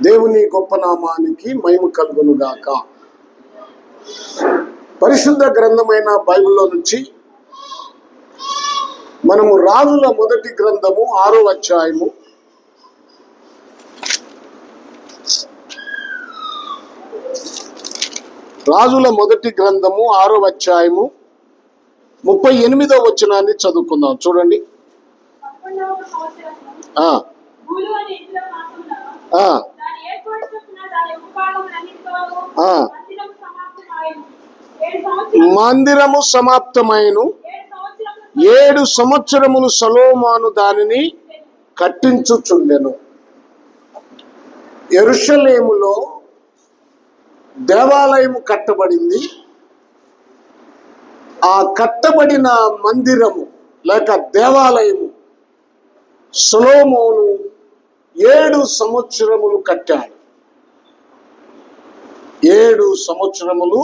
దేవుని గొప్ప నామానికి మహిమ కలుగును గాక. పరిశుద్ధ గ్రంథమైన బైబిల్లో నుంచి మనము రాజుల మొదటి గ్రంథము 6వ అధ్యాయము రాజుల మొదటి గ్రంథము 6వ అధ్యాయము 38వ వచనాన్ని చదువుకుందాం. చూడండి. మందిరము సమాప్తమైను 7 సంవత్సరములు సొలొమోను దానిని కట్టించుచుండెను. యెరూషలేములో దేవాలయము కట్టబడింది. ఆ కట్టబడిన మందిరము లేక దేవాలయము సొలొమోను 7 సంవత్సరములు కట్టాడు. 7 సంవత్సరములు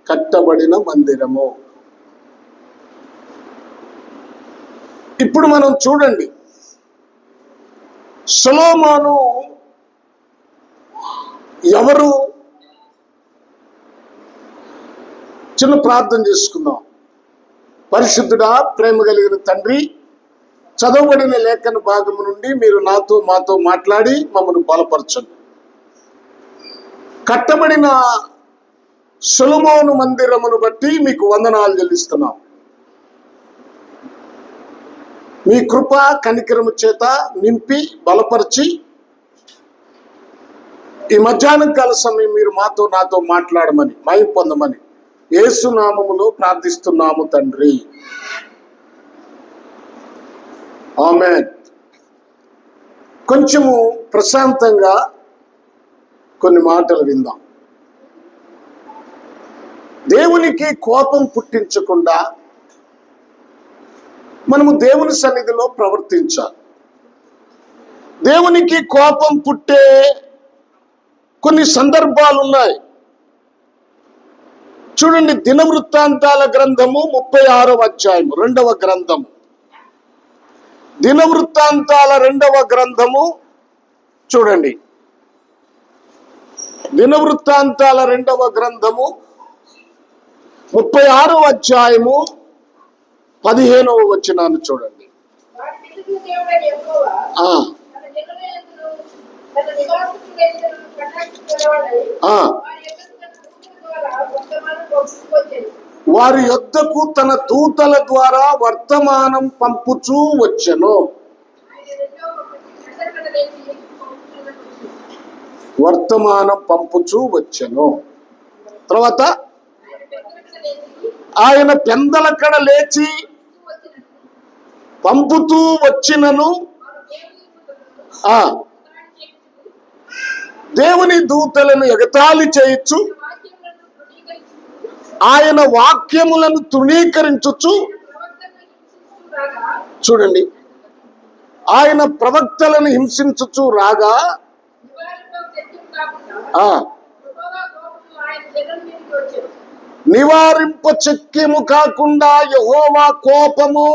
కట్టబడిన మందిరము. ఇప్పుడు మనం చూడండి, సొలొమోను ఎవరు? చిన్న ప్రార్థన చేసుకుందాం. పరిశుద్ధుడా, ప్రేమ కలిగిన తండ్రి, చదవబడిన లేఖన భాగము నుండి మీరు మాతో మాట్లాడి మమ్మల్ని బలపరచండి. కట్టబడిన సొలొమోను మందిరమును బట్టి మీకు వందనాలు చెల్లిస్తున్నాం. మీ కృప కనికరము చేత నింపి బలపరిచి ఈ మధ్యాహ్నం కాల సమయం మీరు నాతో మాట్లాడమని, మహిమ పొందమని యేసు నామములో ప్రార్థిస్తున్నాము తండ్రి. ఆమేన్. కొంచెము ప్రశాంతంగా కొన్ని మాటలు విందాం. దేవునికి కోపం పుట్టించకుండా మనము దేవుని సన్నిధిలో ప్రవర్తించాలి. దేవునికి కోపం పుట్టే కొన్ని సందర్భాలు ఉన్నాయి. చూడండి, దినవృత్తాంతాల గ్రంథము 36వ అధ్యాయము 2వ గ్రంథము. దినవృత్తాంతాల 2వ గ్రంథము చూడండి. దినవృత్తాంతాల 2వ గ్రంథము 36వ అధ్యాయము 15వ వచనాన్ని చూడండి. వారి యొద్దకు తన దూతల ద్వారా వర్తమానం పంపుచూ వచ్చెను. వర్తమానం పంపుచూ వచ్చెను. తర్వాత ఆయన పెందలకడ లేచి పంపుతూ వచ్చినను దేవుని దూతలను ఎగతాళి చేయొచ్చు, ఆయన వాక్యములను తృణీకరించొచ్చు. చూడండి, ఆయన ప్రవక్తలను హింసించుచు రాగా నివారింప శక్యము కాకుండా యెహోవా కోపము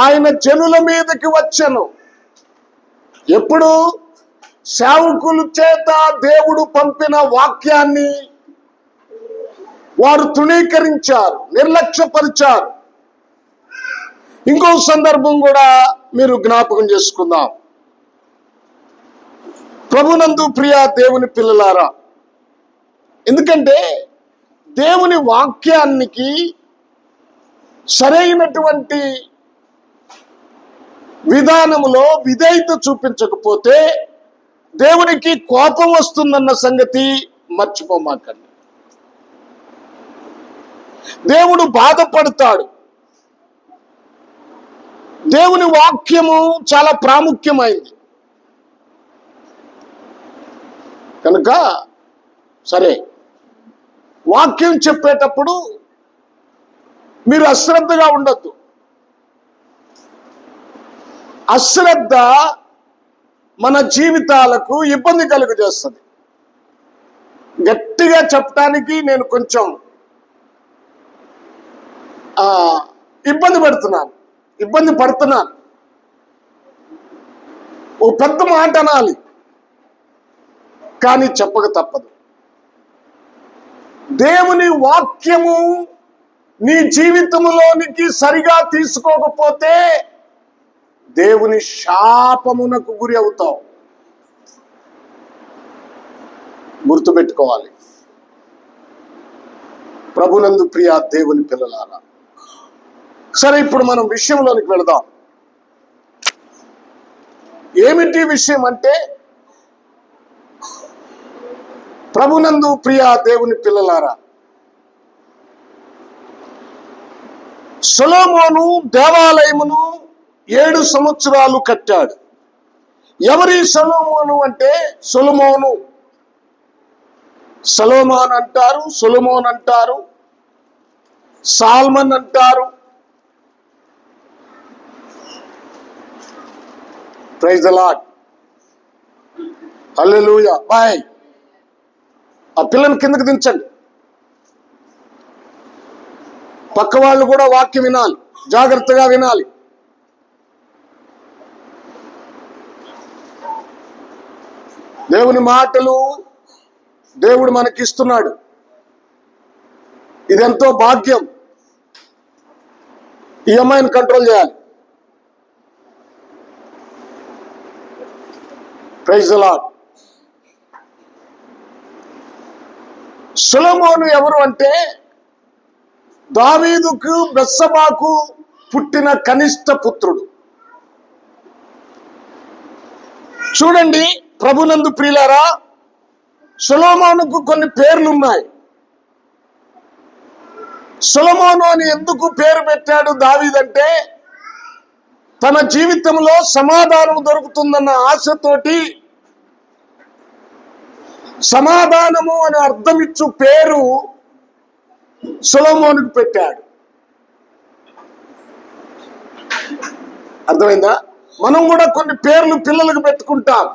ఆయన జనుల మీదకి వచ్చెను. ఎప్పుడు? సేవకుల చేత దేవుడు పంపిన వాక్యాన్ని వారు తృణీకరించారు, నిర్లక్ష్యపరిచారు. ఇంకో సందర్భం కూడా మీరు జ్ఞాపకం చేసుకుందాం. ప్రభునందు ప్రియ దేవుని పిల్లలారా, ఎందుకంటే దేవుని వాక్యానికి సరైనటువంటి విధానములో విధేయత చూపించకపోతే దేవునికి కోపం వస్తుందన్న సంగతి మర్చిపోమాకండి. దేవుడు బాధపడతాడు. దేవుని వాక్యము చాలా ప్రాముఖ్యమైంది కనుక సరే, వాక్యం చెప్పేటప్పుడు మీరు అశ్రద్ధగా ఉండొద్దు. అశ్రద్ధ మన జీవితాలకు ఇబ్బంది కలుగజేస్తుంది. గట్టిగా చెప్పడానికి నేను కొంచెం ఇబ్బంది పడుతున్నాను. ఓ పెద్ద మాట అనాలి, కానీ చెప్పక తప్పదు. దేవుని వాక్యము నీ జీవితంలోనికి సరిగా తీసుకోకపోతే దేవుని శాపమునకు గురి అవుతావు. గుర్తుపెట్టుకోవాలి. ప్రభునందు ప్రియ దేవుని పిల్లలారా, సరే ఇప్పుడు మనం విషయంలోనికి వెళదాం. ఏమిటి విషయం అంటే, ప్రభునందు ప్రియ దేవుని పిల్లలారా, సొలొమోను దేవాలయమును 7 సంవత్సరాలు కట్టాడు. ఎవరి సొలొమోను అంటే, సొలొమోన్ అంటారు, సొలొమోన్ అంటారు, సాల్మన్ అంటారు. Praise the Lord, hallelujah. Boy. ఆ పిల్లని కిందకి దించండి. పక్క వాళ్ళు కూడా వాక్యం వినాలి, జాగ్రత్తగా వినాలి. దేవుని మాటలు దేవుడు మనకిస్తున్నాడు. ఇదెంతో భాగ్యం. ఈ అమ్మాయిని కంట్రోల్ చేయాలి. Praise the lord. సొలొమోను ఎవరు అంటే, దావీదుకు బెత్షెబాకు పుట్టిన కనిష్ట పుత్రుడు. చూడండి ప్రభునందు ప్రియులారా, సొలొమోనుకు కొన్ని పేర్లు ఉన్నాయి. సొలొమోను అని ఎందుకు పేరు పెట్టాడు దావీదంటే, తన జీవితంలో సమాధానం దొరుకుతుందన్న ఆశతోటి సమాధానము అని అర్థమిచ్చు పేరు సొలొమోనుకు పెట్టాడు. అర్థమైందా? మనం కూడా కొన్ని పేర్లు పిల్లలకు పెట్టుకుంటాం,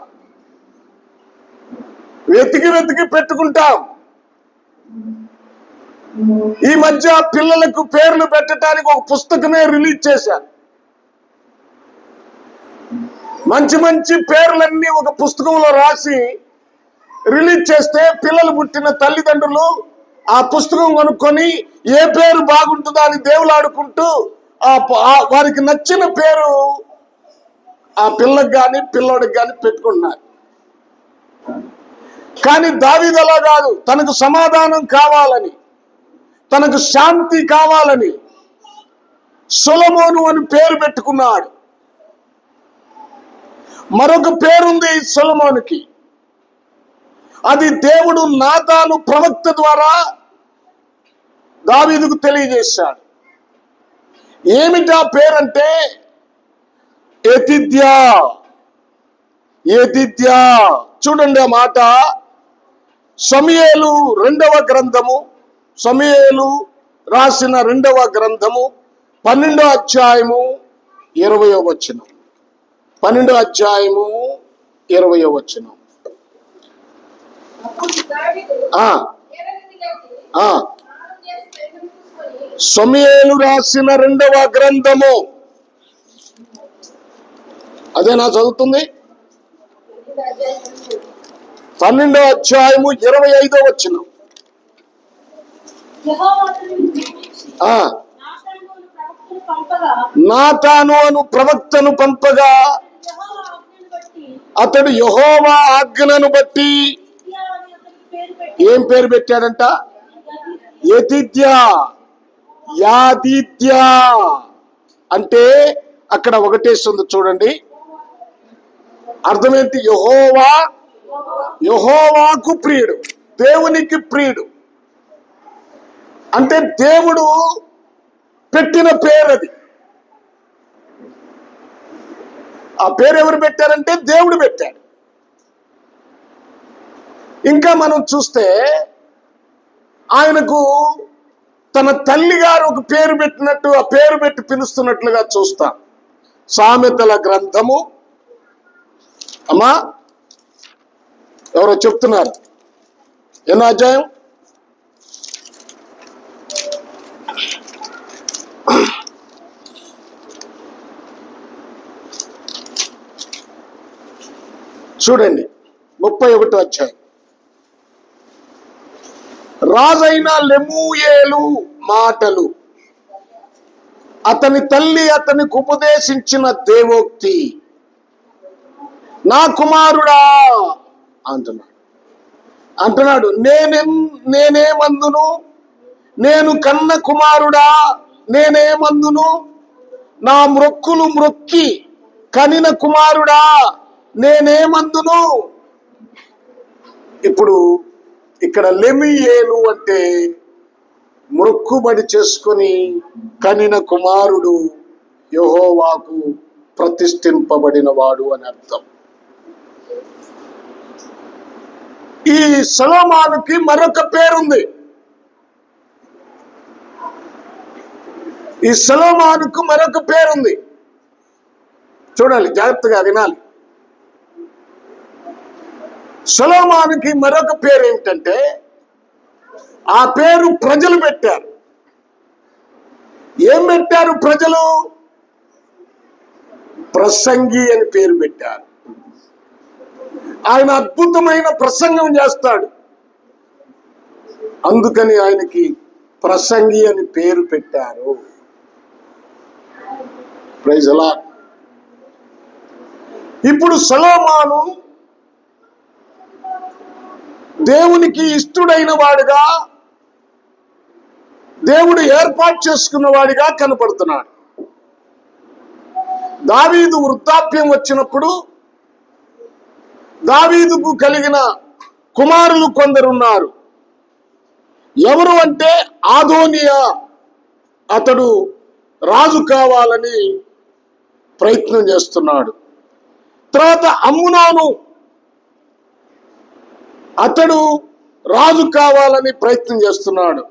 వెతికి పెట్టుకుంటాం. ఈ మధ్య పిల్లలకు పేర్లు పెట్టడానికి ఒక పుస్తకమే రిలీజ్ చేశారు. మంచి పేర్లన్నీ ఒక పుస్తకంలో రాసి రిలీజ్ చేస్తే పిల్లలు పుట్టిన తల్లిదండ్రులు ఆ పుస్తకం కొనుక్కొని ఏ పేరు బాగుంటుందో అని దేవులాడుకుంటూ వారికి నచ్చిన పేరు ఆ పిల్లకి కానీ పిల్లోడికి కానీ పెట్టుకుంటున్నారు. కానీ దావీదు అలా కాదు. తనకు సమాధానం కావాలని, తనకు శాంతి కావాలని సొలొమోను అని పేరు పెట్టుకున్నాడు. మరొక పేరుంది సొలొమోనుకి. అది దేవుడు నాతాను ప్రవక్త ద్వారా దావీదుకు తెలియజేశాడు. ఏమిటా పేరంటే యెదిద్యా. చూడండి ఆ మాట. సమూయేలు 2వ గ్రంథము, సమూయేలు రాసిన 2వ గ్రంథము 12వ అధ్యాయము 20వ వచనం. 12వ అధ్యాయము 20వ వచనం. సమూయేలు రాసిన 2వ గ్రంథము, అదేనా చదువుతుంది? 12వ అధ్యాయము 25వ వచనం. నాతాను అను ప్రవక్తను పంపగా అతడు యెహోవా ఆజ్ఞను బట్టి ఏం పేరు పెట్టాడంట? యాదిద్యా అంటే అక్కడ ఒకటేస్తుంది చూడండి. అర్థమేంటి? యెహోవాకు ప్రియుడు, దేవునికి ప్రియుడు అంటే దేవుడు పెట్టిన పేరు అది. ఆ పేరు ఎవరు పెట్టారంటే దేవుడు పెట్టాడు. ఇంకా మనం చూస్తే ఆయనకు తన తల్లి గారు ఒక పేరు పెట్టినట్టు, ఆ పేరు పెట్టి పిలుస్తున్నట్లుగా చూస్తాం. సామెతల గ్రంథము, అమ్మా ఎవరో చెప్తున్నారు, ఎన్నో అధ్యాయం? చూడండి 31వ అధ్యాయం. రాజైన లెమూయేలు మాటలు, అతని తల్లి అతనికి ఉపదేశించిన దేవోక్తి, నా కుమారుడా అంటున్నాడు. నేనేమందును, నేను కన్న కుమారుడా నేనేమందును, నా మ్రొక్కులు మ్రొక్కి కనిన కుమారుడా నేనేమందును. ఇప్పుడు ఇక్కడ లెమూయేలు అంటే మొక్కుబడి చేసుకొని కనిన కుమారుడు, యెహోవాకు ప్రతిష్ఠింపబడిన వాడు అని అర్థం. ఈ సొలొమోనుకి మరొక పేరుంది. ఈ సొలొమోనుకు మరొక పేరుంది. చూడాలి, జాగ్రత్తగా వినాలి. సొలొమోనుకి మరొక పేరు ఏమిటంటే, ఆ పేరు ప్రజలు పెట్టారు. ఏం పెట్టారు ప్రజలు? ప్రసంగి అని పేరు పెట్టారు. ఆయన అద్భుతమైన ప్రసంగం చేస్తాడు, అందుకని ఆయనకి ప్రసంగి అని పేరు పెట్టారు. Praise the Lord. ఇప్పుడు సొలొమోను దేవునికి ఇష్టడైన వాడుగా, దేవుడు ఏర్పాటు చేసుకున్న వాడిగా కనపడుతున్నాడు. దావీదు వృద్ధాప్యం వచ్చినప్పుడు దావీదుకు కలిగిన కుమారులు కొందరున్నారు. ఎవరు అంటే అదోనియా. అతడు రాజు కావాలని ప్రయత్నం చేస్తున్నాడు. తర్వాత అమ్నోను, అతడు రాజు కావాలని ప్రయత్నం చేస్తున్నాడు.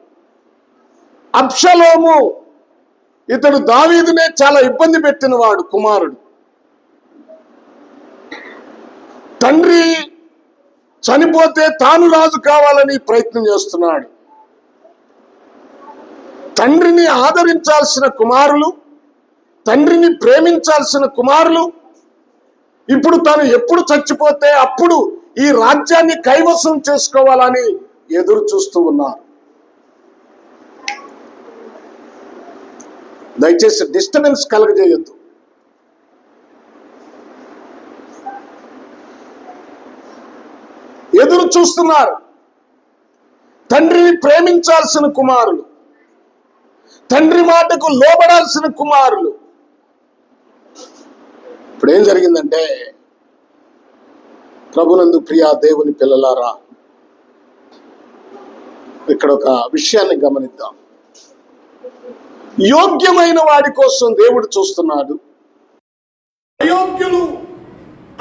అబ్షలోము, ఇతడు దావీదునే చాలా ఇబ్బంది పెట్టిన వాడు కుమారుడు. తండ్రి చనిపోతే తాను రాజు కావాలని ప్రయత్నం చేస్తున్నాడు. తండ్రిని ఆదరించాల్సిన కుమారులు, తండ్రిని ప్రేమించాల్సిన కుమారులు ఇప్పుడు తాను ఎప్పుడు చచ్చిపోతే అప్పుడు ఈ రాజ్యాన్ని కైవసం చేసుకోవాలని ఎదురు చూస్తూ ఉన్నారు. దయచేసి డిస్టర్బెన్స్ కలగజేయొద్దు. ఎదురు చూస్తున్నారు. తండ్రిని ప్రేమించాల్సిన కుమారులు, తండ్రి మాటకు లోబడాల్సిన కుమారులు. ఇప్పుడు ఏం జరిగిందంటే, ప్రభునందు ప్రియా దేవుని పిల్లలారా, ఇక్కడ ఒక విషయాన్ని గమనిద్దాం. యోగ్యమైన వాడి కోసం దేవుడు చూస్తున్నాడు. అయోగ్యులు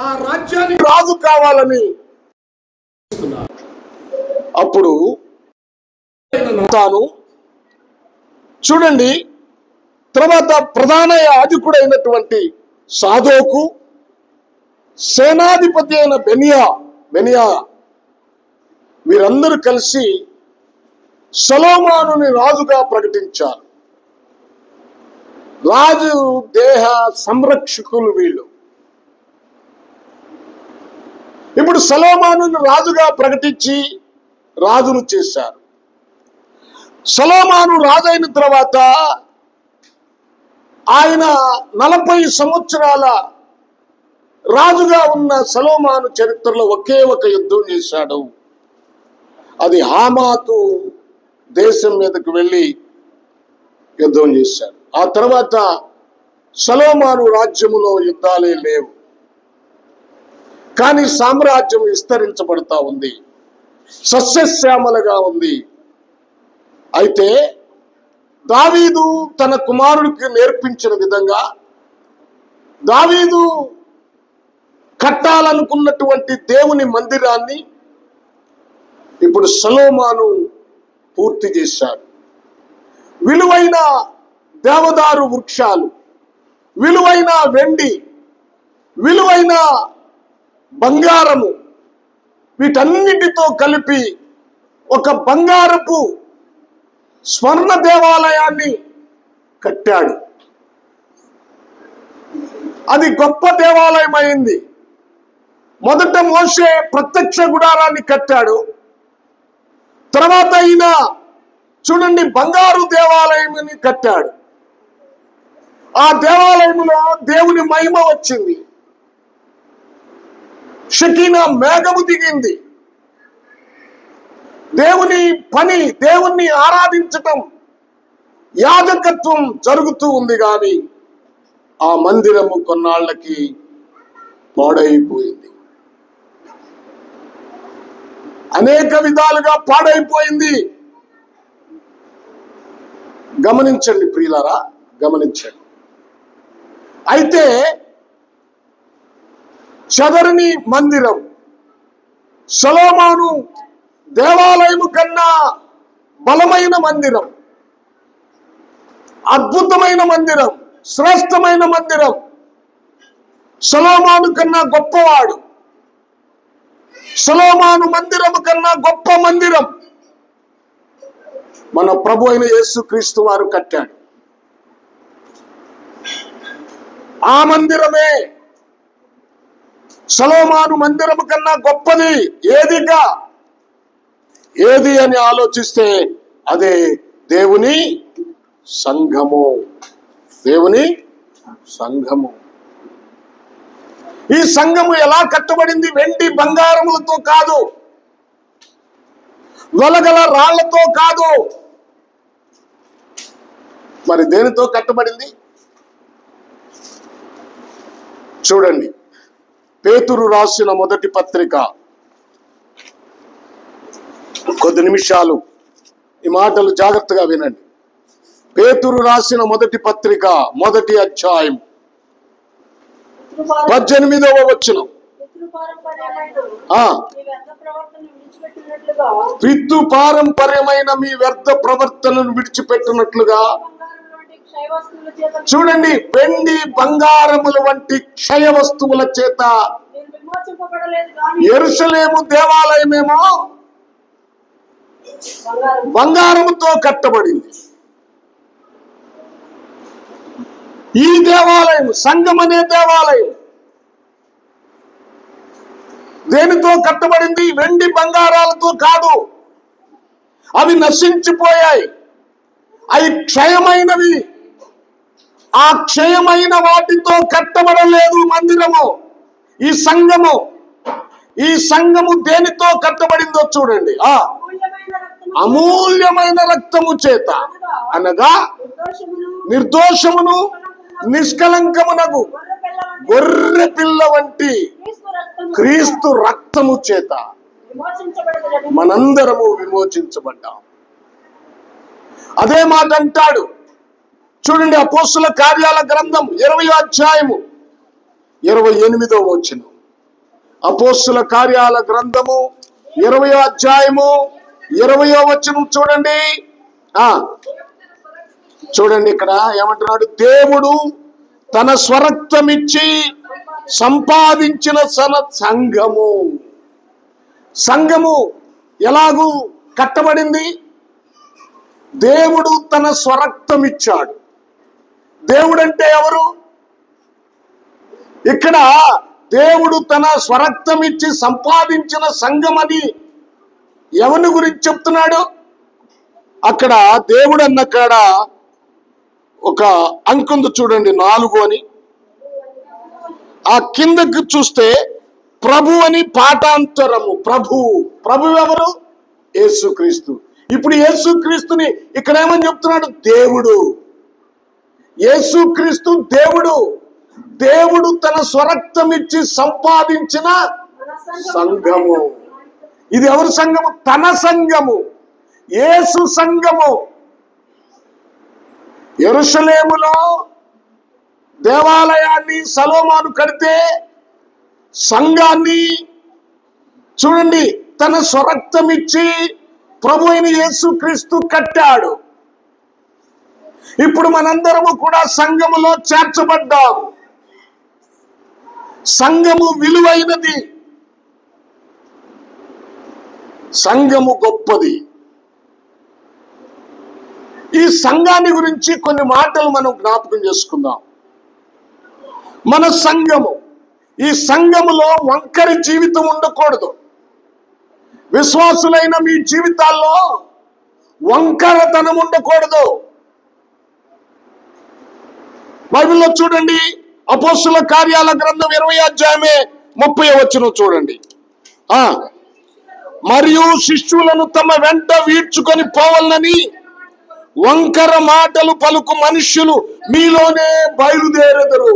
ఆ రాజ్యానికి రాజు కావాలని అప్పుడు తాను చూడండి. తర్వాత ప్రధాన యాజకుడైనటువంటి సాదోకు, సేనాధిపతి అయిన బెనియా వీరందరూ కలిసి సొలొమోనుని రాజుగా ప్రకటించారు. రాజు దేహ సంరక్షకులు వీళ్ళు. ఇప్పుడు సొలొమోనుని రాజుగా ప్రకటించి రాజును చేశారు. సొలొమోను రాజైన తర్వాత ఆయన 40 సంవత్సరాల రాజుగా ఉన్న సొలొమోను చరిత్రలో ఒకే ఒక యుద్ధం చేశాడు. అది హమాతు దేశం మీదకు వెళ్ళి యుద్ధం చేశాడు. ఆ తర్వాత సొలొమోను రాజ్యములో యుద్ధాలే లేవు, కానీ సామ్రాజ్యం విస్తరించబడతా ఉంది, సస్యశ్యామలుగా ఉంది. అయితే దావీదు తన కుమారుడికి నేర్పించిన విధంగా దావీదు కట్టాలనుకున్నటువంటి దేవుని మందిరాన్ని ఇప్పుడు సొలొమోను పూర్తి చేశాడు. విలువైన దేవదారు వృక్షాలు, విలువైన వెండి, విలువైన బంగారము, వీటన్నిటితో కలిపి ఒక బంగారపు స్వర్ణ దేవాలయాన్ని కట్టాడు. అది గొప్ప దేవాలయం అయింది. మొదట మోషే ప్రత్యక్ష గుడారాన్ని కట్టాడు. తర్వాత ఈయన చూడండి బంగారు దేవాలయం కట్టాడు. ఆ దేవాలయంలో దేవుని మహిమ వచ్చింది. షకీనా మేఘము దిగింది. దేవుని పని, దేవుణ్ణి ఆరాధించటం, యాజకత్వం జరుగుతూ ఉంది. కానీ ఆ మందిరము కొన్నాళ్ళకి పాడైపోయింది. అనేక విధాలుగా పాడైపోయింది. గమనించండి ప్రియులారా, గమనించండి. అయితే చదరని మందిరం సొలొమోను దేవాలయము కన్నా బలమైన మందిరం, అద్భుతమైన మందిరం, శ్రేష్టమైన మందిరం. సొలొమోను కన్నా గొప్పవాడు. సొలొమోను మందిరము కన్నా గొప్ప మందిరం మన ప్రభు అయిన యేసుక్రీస్తు వారు కట్టాడు. ఆ మందిరమే సొలొమోను మందిరము కన్నా గొప్పది. ఏది అని ఆలోచిస్తే అదే దేవుని సంఘము. దేవుని సంఘము. ఈ సంఘము ఎలా కట్టబడింది? వెండి బంగారములతో కాదు, వెలగల రాళ్లతో కాదు. మరి దేనితో కట్టబడింది? చూడండి, పేతురు రాసిన మొదటి పత్రిక, కొద్ది నిమిషాలు ఈ మాటలు జాగ్రత్తగా వినండి. పేతురు రాసిన మొదటి పత్రిక, మొదటి అధ్యాయం, 18వ వచనం. పితృ పారంపర్యమైన మీ వ్యర్థ ప్రవర్తనను విడిచిపెట్టినట్లుగా. చూడండి, వెండి బంగారముల వంటి క్షయ వస్తువుల చేత యెరూషలేము దేవాలయమేమో బంగారముతో కట్టబడింది. ఈ దేవాలయం, సంఘం అనే దేవాలయం దేనితో కట్టబడింది? వెండి బంగారాలతో కాదు. అవి నశించిపోయాయి, అవి క్షయమైనవి. ఆ క్షయమైన వాటితో కట్టబడలేదు మందిరము. ఈ సంఘము దేనితో కట్టబడిందో చూడండి. అమూల్యమైన రక్తము చేత, అనగా నిర్దోషమును నిష్కలంకమునగు గొర్రె పిల్ల వంటి క్రీస్తు రక్తము చేత మనందరము విమోచించబడ్డాం. అదే మాట అంటాడు. చూడండి, అపోస్తుల కార్యాల గ్రంథం 20వ అధ్యాయము 28వ వచనం. అపోస్తుల కార్యాల గ్రంథము 20వ అధ్యాయము 20వ వచనం చూడండి. చూడండి, ఇక్కడ ఏమంటున్నాడు? దేవుడు తన స్వరక్తమిచ్చి సంపాదించిన సంఘము. సంఘము ఎలాగూ కట్టబడింది? దేవుడు తన స్వరక్తం ఇచ్చాడు. దేవుడు అంటే ఎవరు? ఇక్కడ దేవుడు తన స్వరక్తం ఇచ్చి సంపాదించిన సంఘం అని ఎవరి గురించి చెప్తున్నాడు? అక్కడ దేవుడు అన్నకాడ ఒక అంకుంది చూడండి, 4 అని. ఆ కిందకు చూస్తే ప్రభు అని పాఠాంతరము. ప్రభు ఎవరు? యేసుక్రీస్తు. ఇప్పుడు యేసుక్రీస్తుని ఇక్కడ ఏమని చెప్తున్నాడు? దేవుడు. యేసుక్రీస్తు దేవుడు. దేవుడు తన స్వరక్తం ఇచ్చి సంపాదించిన సంఘము. ఇది ఎవరి సంఘము? తన సంఘము, యేసు సంఘము. యెరూషలేములో దేవాలయాన్ని సొలొమోను కడితే సంఘాన్ని చూడండి తన స్వరక్తం ఇచ్చి ప్రభు అయిన యేసుక్రీస్తు కట్టాడు. ఇప్పుడు మనందరము కూడా సంఘములో చేర్చబడ్డాం. సంఘము విలువైనది, సంఘము గొప్పది. ఈ సంఘాన్ని గురించి కొన్ని మాటలు మనం జ్ఞాపకం చేసుకుందాం. మన సంఘము, ఈ సంఘములో వంకరి జీవితం ఉండకూడదు. విశ్వాసులైన మీ జీవితాల్లో వంకరతనం ఉండకూడదు. బైబిల్లో చూడండి, అపోస్తుల కార్యాల గ్రంథం 20వ అధ్యాయమే 30వ వచనం చూడండి. మరియు శిష్యులను తమ వెంట వీడ్చుకొని పోవాలని వంకర మాటలు పలుకు మనుష్యులు మీలోనే బయలుదేరెదరు.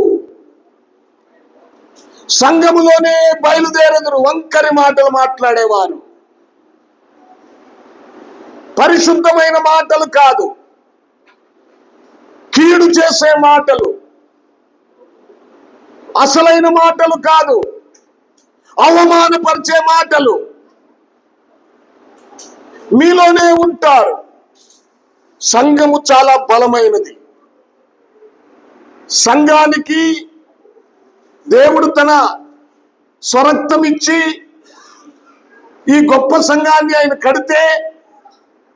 సంఘములోనే బయలుదేరెదరు. వంకరి మాటలు మాట్లాడేవారు, పరిశుద్ధమైన మాటలు కాదు, కీడు చేసే మాటలు, అసలైన మాటలు కాదు, అవమానపరిచే మాటలు మీలోనే ఉంటారు. సంఘము చాలా బలమైనది. సంఘానికి దేవుడు తన స్వరక్తం ఇచ్చి ఈ గొప్ప సంఘాన్ని ఆయన కడితే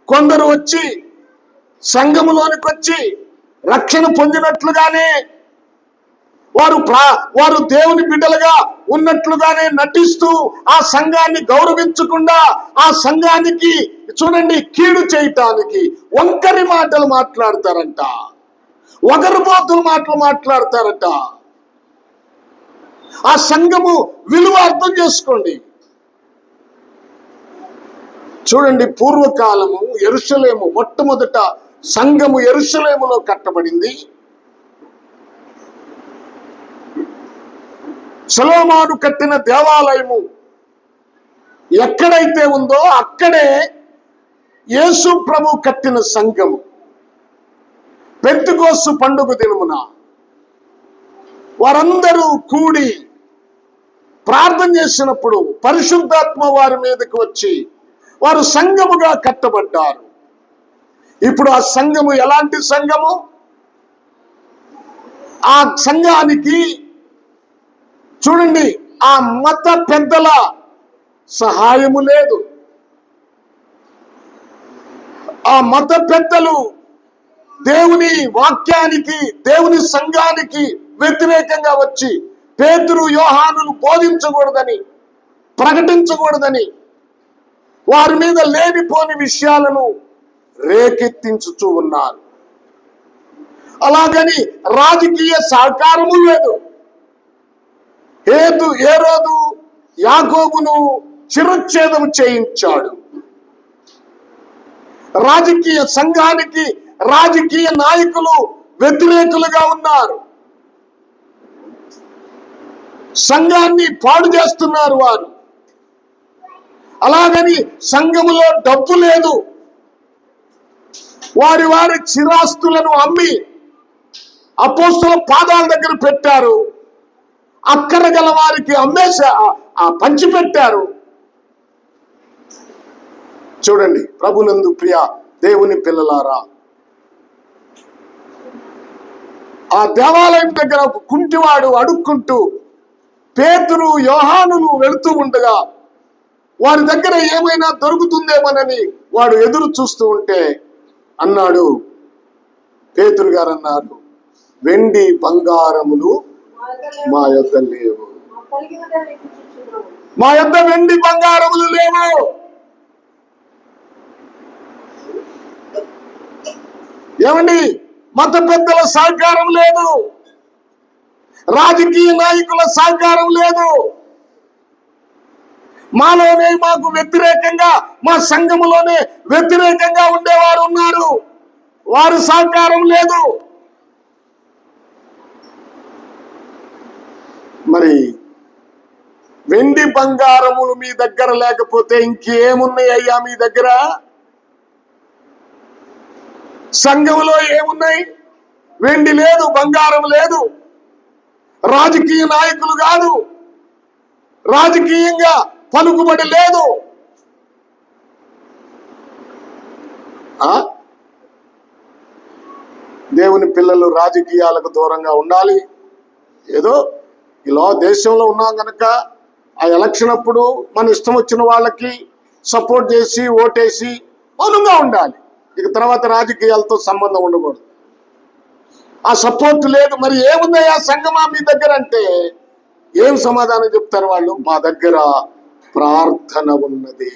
కొందరు వచ్చి సంఘములోనికి వచ్చి రక్షణ పొందినట్లుగానే వారు దేవుని బిడ్డలుగా ఉన్నట్లుగానే నటిస్తూ ఆ సంఘాన్ని గౌరవించకుండా ఆ సంఘానికి చూడండి కీడు చేయటానికి వంకరి మాటలు మాట్లాడతారంట, వగరుబోతుల మాటలు మాట్లాడతారట. ఆ సంఘము విలువ అర్థం చేసుకోండి. చూడండి, పూర్వకాలము యెరూషలేము, మొట్టమొదట సంఘము యెరూషలేములో కట్టబడింది. సొలొమోను కట్టిన దేవాలయము ఎక్కడైతే ఉందో అక్కడే యేసు ప్రభు కట్టిన సంఘము. పెంతెకొస్తు పండుగ దినమున వారందరూ కూడి ప్రార్థన చేసినప్పుడు పరిశుద్ధాత్మ వారి మీదకి వచ్చి వారు సంఘముగా కట్టబడ్డారు. ఇప్పుడు ఆ సంఘము ఎలాంటి సంఘము? ఆ సంఘానికి చూడండి, ఆ మత పెద్దల సహాయము లేదు. ఆ మత పెద్దలు దేవుని వాక్యానికి, దేవుని సంఘానికి వ్యతిరేకంగా వచ్చి పేతురు యోహానులు బోధించకూడదని, ప్రకటించకూడదని వారి మీద లేనిపోని విషయాలను రేకెత్తించుతూ ఉన్నారు. అలాగని రాజకీయ సహకారము లేదు. హేరోదు యాకోబును శిరచ్ఛేదం చేయించాడు. రాజకీయ సంఘానికి రాజకీయ నాయకులు వ్యతిరేకులుగా ఉన్నారు. సంఘాన్ని పాడు చేస్తున్నారు వారు. అలాగని సంఘములో డబ్బు లేదు. వారి వారి చిరాస్తులను అమ్మి అపోస్తల పాదాల దగ్గర పెట్టారు. అక్కర గల వారికి పంచిపెట్టారు. చూడండి, ప్రభునందు ప్రియ దేవుని పిల్లలారా, ఆ దేవాలయం దగ్గర ఒక కుంటివాడు అడుక్కుంటూ పేతురు యోహానులు వెళుతూ ఉండగా వారి దగ్గర ఏమైనా దొరుకుతుందేమోనని వాడు ఎదురు చూస్తూ ఉంటే అన్నాడు, పేతురు గారు అన్నారు, వెండి బంగారములు మా యొద్ద లేవు, మా యొద్ద వెండి బంగారములు లేవు. ఏమండి, మత పెద్దల సహకారం లేదు, రాజకీయ నాయకుల సహకారం లేదు. మాలోనే మాకు వ్యతిరేకంగా, మా సంఘములోనే వ్యతిరేకంగా ఉండేవారు ఉన్నారు. వారు సహకారం లేదు. మరి వెండి బంగారములు మీ దగ్గర లేకపోతే ఇంకేమున్నాయి అయ్యా మీ దగ్గర? సంఘములో ఏమున్నాయి? వెండి లేదు, బంగారం లేదు, రాజకీయ నాయకులు కాదు, రాజకీయంగా పలుకుబడి లేదు. దేవుని పిల్లలు రాజకీయాలకు దూరంగా ఉండాలి. ఏదో ఇలా దేశంలో ఉన్నాం కనుక ఆ ఎలక్షన్ అప్పుడు మన ఇష్టం వచ్చిన వాళ్ళకి సపోర్ట్ చేసి ఓటేసి మౌనంగా ఉండాలి. ఇక తర్వాత రాజకీయాలతో సంబంధం ఉండకూడదు. ఆ సపోర్ట్ లేదు. మరి ఏముందయ్యా సంఘమా మీ దగ్గర అంటే ఏం సమాధానం చెప్తారు వాళ్ళు? మా దగ్గర ప్రార్థన ఉన్నది.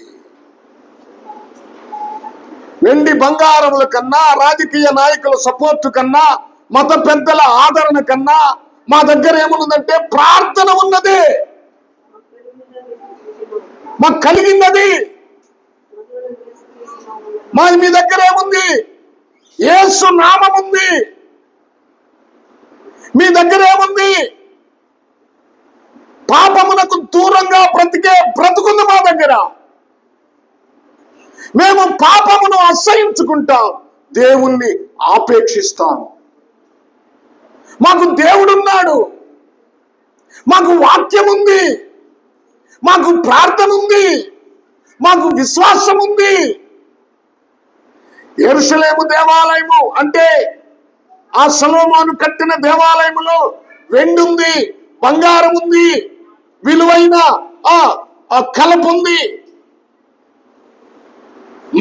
వెండి బంగారముల కన్నా, రాజకీయ నాయకుల సపోర్టు కన్నా, మత పెద్దల ఆదరణ కన్నా మా దగ్గర ఏమున్నదంటే ప్రార్థన ఉన్నది, మాకు కలిగినది. మాది మీ దగ్గర ఏముంది? యేసు నామం ఉంది. మీ దగ్గర ఏముంది? పాపమునకు దూరంగా బ్రతికే బ్రతుకుంది మా దగ్గర. మేము పాపమును అసహించుకుంటాం, దేవుణ్ణి ఆపేక్షిస్తాం. మాకు దేవుడున్నాడు, మాకు వాక్యం ఉంది, మాకు ప్రార్థన ఉంది, మాకు విశ్వాసం ఉంది. యెరూషలేము దేవాలయము అంటే ఆ సొలొమోను కట్టిన దేవాలయములో వెండి ఉంది, బంగారం ఉంది, విలువైన ఆ కలప ఉంది.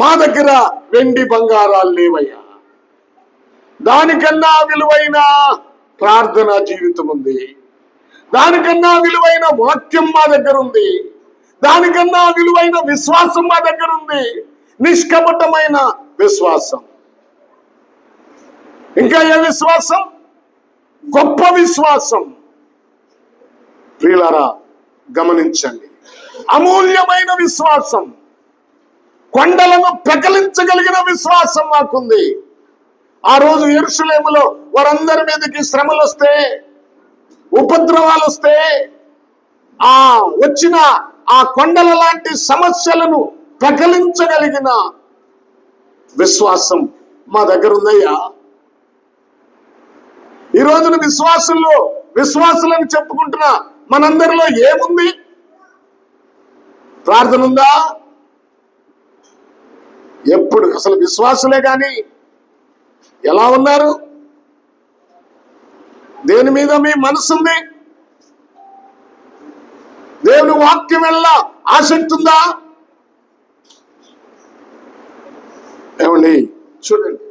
మా దగ్గర వెండి బంగారాలు లేవయ్యా. దానికన్నా విలువైన ప్రార్థనా జీవితం ఉంది, దానికన్నా విలువైన వాక్యం మా దగ్గర ఉంది, దానికన్నా విలువైన విశ్వాసం మా దగ్గర ఉంది. నిష్కపటమైన విశ్వాసం. ఇంకా ఏ విశ్వాసం? గొప్ప విశ్వాసం. ప్రియులారా గమనించండి, అమూల్యమైన విశ్వాసం, కొండలను పెకలించగలిగిన విశ్వాసం మాకుంది. ఆ రోజు యెరూషలేములో వారందరి మీదకి శ్రమలు వస్తే, ఉపద్రవాలు వస్తే, వచ్చిన ఆ కొండల లాంటి సమస్యలను పెకలించగలిగిన విశ్వాసం మా దగ్గర ఉందయ్యా. ఈ రోజున విశ్వాసులను చెప్పుకుంటున్న మనందరిలో ఏముంది? ప్రార్థన ఉందా? ఎప్పుడు అసలు విశ్వాసులే కానీ ఎలా ఉన్నారు? దేని మీద మీ మనసు ఉంది? దేవుని వాక్యం వల్ల ఆసక్తి ఉందా? ఏమండి చూడండి,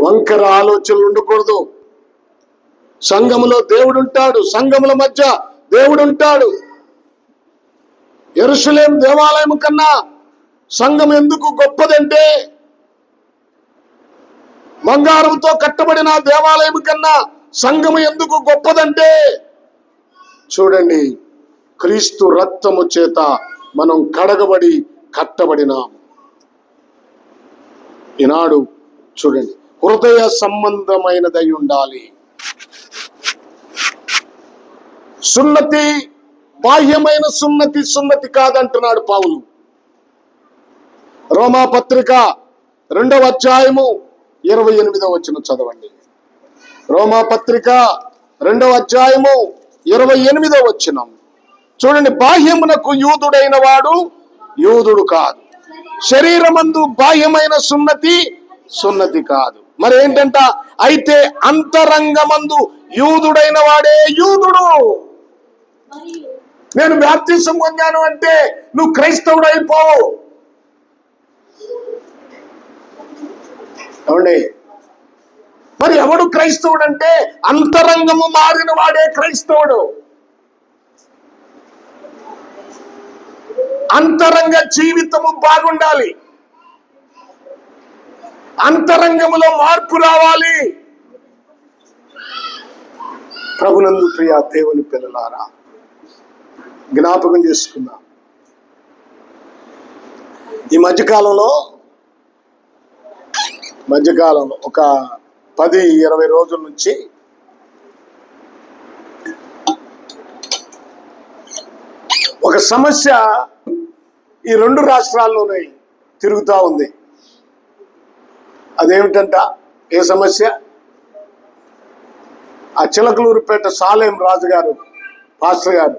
వంకర ఆలోచనలు ఉండకూడదు. సంఘములో దేవుడు ఉంటాడు, సంఘముల మధ్య దేవుడు ఉంటాడు. యెరూషలేము దేవాలయం కన్నా సంఘం ఎందుకు గొప్పదంటే, బంగారంతో కట్టబడిన దేవాలయం కన్నా సంఘం ఎందుకు గొప్పదంటే, చూడండి, క్రీస్తు రక్తము చేత మనం కడగబడి కట్టబడినాం. ఈనాడు చూడండి, హృదయ సంబంధమైనదై ఉండాలి. సున్నతి బాహ్యమైన సున్నతి కాదంటున్నాడు పౌలు. రోమా పత్రిక 2వ అధ్యాయము 28వ వచనం చదవండి. రోమా పత్రిక 2వ అధ్యాయము 28వ వచనం చూడండి. బాహ్యమునకు యూదుడైన వాడు యూదుడు కాదు, శరీరమందు బాహ్యమైన సున్నతి కాదు. మరి ఏంటంట? అయితే అంతరంగమందు యూదుడైన వాడే యూదుడు. నేను బాప్తిసం పొందాను అంటే నువ్వు క్రైస్తవుడు అయిపోవు. అవునండి. మరి ఎవడు క్రైస్తవుడు అంటే అంతరంగము మారిన వాడే క్రైస్తవుడు. అంతరంగ జీవితము బాగుండాలి, అంతరంగములో మార్పు రావాలి. ప్రభునందు ప్రియ దేవుని పిల్లలారా, జ్ఞాపకం చేసుకుందాం. ఈ మధ్యకాలంలో ఒక 10-20 రోజుల నుంచి ఒక సమస్య ఈ 2 రాష్ట్రాల్లోనే తిరుగుతూ ఉంది. అదేమిటంట? ఏ సమస్య? ఆ చిలకలూరుపేట సాలేం రాజు గారు పాస్టర్ గారు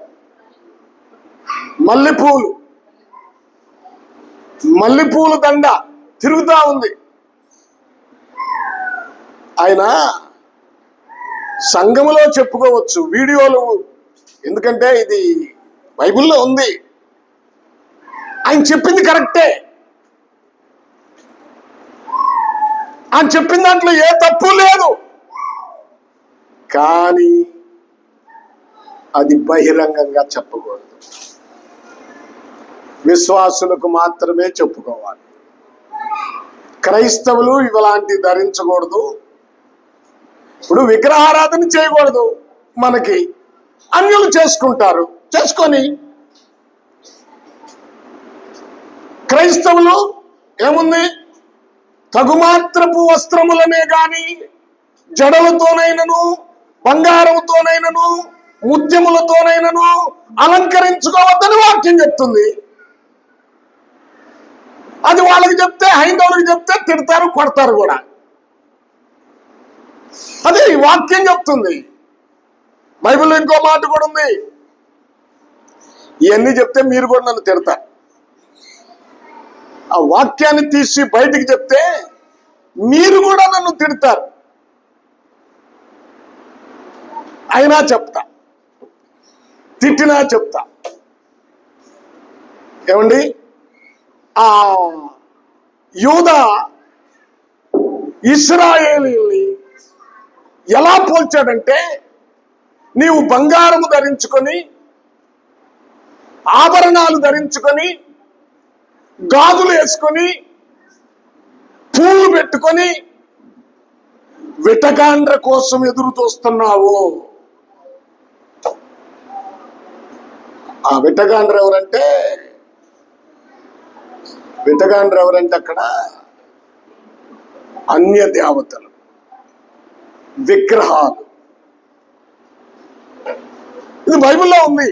మల్లెపూలు దండ తిరుగుతూ ఉంది. ఆయన సంఘములో చెప్పుకోవచ్చు, వీడియోలు, ఎందుకంటే ఇది బైబిల్లో ఉంది. ఆయన చెప్పింది కరెక్టే, ఆయన చెప్పిన దాంట్లో ఏ తప్పు లేదు. కానీ అది బహిరంగంగా చెప్పకూడదు, విశ్వాసులకు మాత్రమే చెప్పుకోవాలి. క్రైస్తవులు ఇలాంటి ధరించకూడదు. ఇప్పుడు విగ్రహారాధన చేయకూడదు. మనకి అన్యులు చేసుకుంటారు, చేసుకొని క్రైస్తవులు ఏముంది, తగుమాత్రపు వస్త్రములనే గాని జడలతోనైనను బంగారంతోనైనను ముత్యములతోనైనను అలంకరించుకోవద్దని వాక్యం చెప్తుంది. అది వాళ్ళకి చెప్తే, హైందవులకు చెప్తే తిడతారు, కొడతారు కూడా. అదే ఈ వాక్యం చెప్తుంది. బైబిల్లో ఇంకో మాట కూడా ఉంది. ఇవన్నీ చెప్తే మీరు కూడా నన్ను తిడతారు. ఆ వాక్యాన్ని తీసి బయటికి చెప్తే మీరు కూడా నన్ను తిడతారు. అయినా చెప్తా, తిట్టినా చెప్తా. ఏమండి, ఆ యూదా ఇశ్రాయేలీల్ని ఎలా పోల్చాడంటే, నీవు బంగారము ధరించుకొని ఆభరణాలు ధరించుకొని గాజులు వేసుకొని పూలు పెట్టుకొని విటగాండ్ర కోసం ఎదురు చూస్తున్నావు. ఆ విటగాండ్ర ఎవరంటే అక్కడ అన్య దేవతలు, విగ్రహాలు. ఇది బైబిల్లో ఉంది.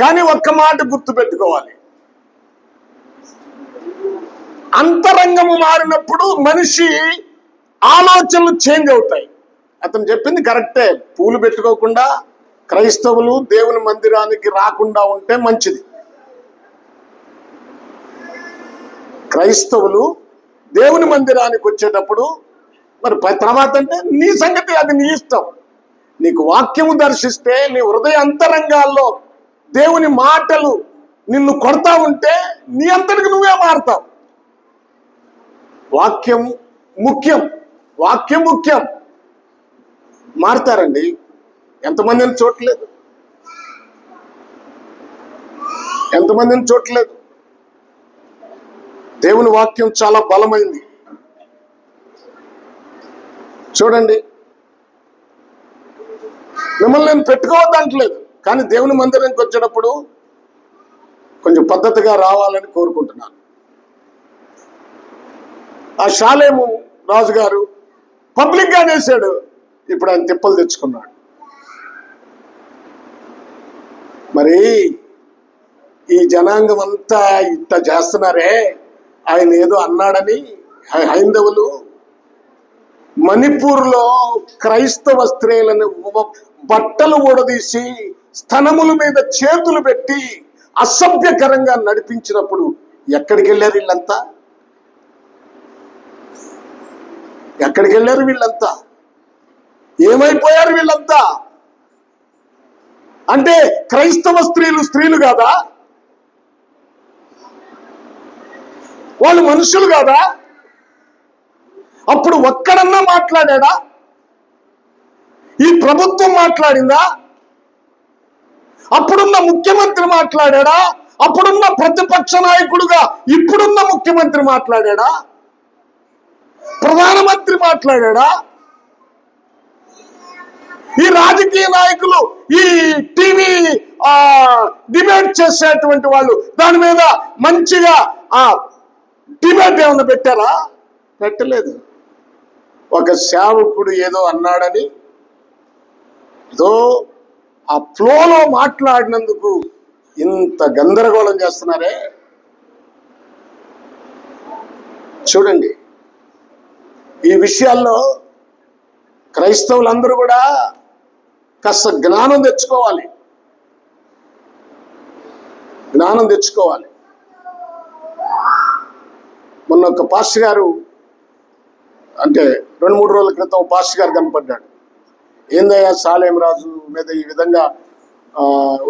కానీ ఒక్క మాట గుర్తు పెట్టుకోవాలి, అంతరంగము మారినప్పుడు మనిషి ఆలోచనలు చేంజ్ అవుతాయి. అతను చెప్పింది కరెక్టే. పూలు పెట్టుకోకుండా క్రైస్తవులు దేవుని మందిరానికి రాకుండా ఉంటే మంచిది. క్రైస్తవులు దేవుని మందిరానికి వచ్చేటప్పుడు మరి తర్వాత అంటే నీ సంగతి, అది నీ ఇష్టం. నీకు వాక్యము దర్శిస్తే నీ హృదయ అంతరంగాల్లో దేవుని మాటలు నిన్ను కొడతా ఉంటే నీ అంతటికి నువ్వే మారుతావు. వాక్యం ముఖ్యం, వాక్యం ముఖ్యం. మారుతారండి. ఎంతమందిని చూడలేదు, దేవుని వాక్యం చాలా బలమైంది. చూడండి, మిమ్మల్ని నేను పెట్టుకోవద్దంటలేదు, కానీ దేవుని మందిరానికి వచ్చేటప్పుడు కొంచెం పద్ధతిగా రావాలని కోరుకుంటున్నాను. ఆ షాలేము రాజు గారు పబ్లిక్ గా చేశాడు, ఇప్పుడు ఆయన తిప్పలు తెచ్చుకున్నాడు. మరి ఈ జనాంగం అంతా ఇట్లా చేస్తున్నారే, ఆయన ఏదో అన్నాడని హైందవులు మణిపూర్లో క్రైస్తవ స్త్రీలను బట్టలు ఊడదీసి స్తనముల మీద చేతులు పెట్టి అసభ్యకరంగా నడిపించినప్పుడు ఎక్కడికి వెళ్ళారు వీళ్ళంతా? ఎక్కడికి వెళ్ళారు వీళ్ళంతా? ఏమైపోయారు వీళ్ళంతా? అంటే క్రైస్తవ స్త్రీలు కాదా? వాళ్ళు మనుషులు కాదా? అప్పుడు ఒక్కడన్నా మాట్లాడా? ఈ ప్రభుత్వం మాట్లాడిందా? అప్పుడున్న ముఖ్యమంత్రి మాట్లాడా? అప్పుడున్న ప్రతిపక్ష నాయకుడుగా ఇప్పుడున్న ముఖ్యమంత్రి మాట్లాడా? ప్రధానమంత్రి మాట్లాడా? ఈ రాజకీయ నాయకులు, ఈ టీవీ డిబేట్ చేసేటువంటి వాళ్ళు దాని మీద మంచిగా డిబేట్ ఏమన్నా పెట్టారా? పెట్టలేదు. ఒక సేవకుడు ఏదో అన్నాడని ఏదో ఆ ఫ్లోలో మాట్లాడినందుకు ఇంత గందరగోళం చేస్తున్నారే. చూడండి, ఈ విషయాల్లో క్రైస్తవులందరూ కూడా కాస్త జ్ఞానం తెచ్చుకోవాలి. మొన్న ఒక పాస్టర్ గారు, అంటే 2-3 రోజుల క్రితం పాస్టర్ గారు కనపడ్డాడు. ఏందయ్యా సాలేం రాజు మీద ఈ విధంగా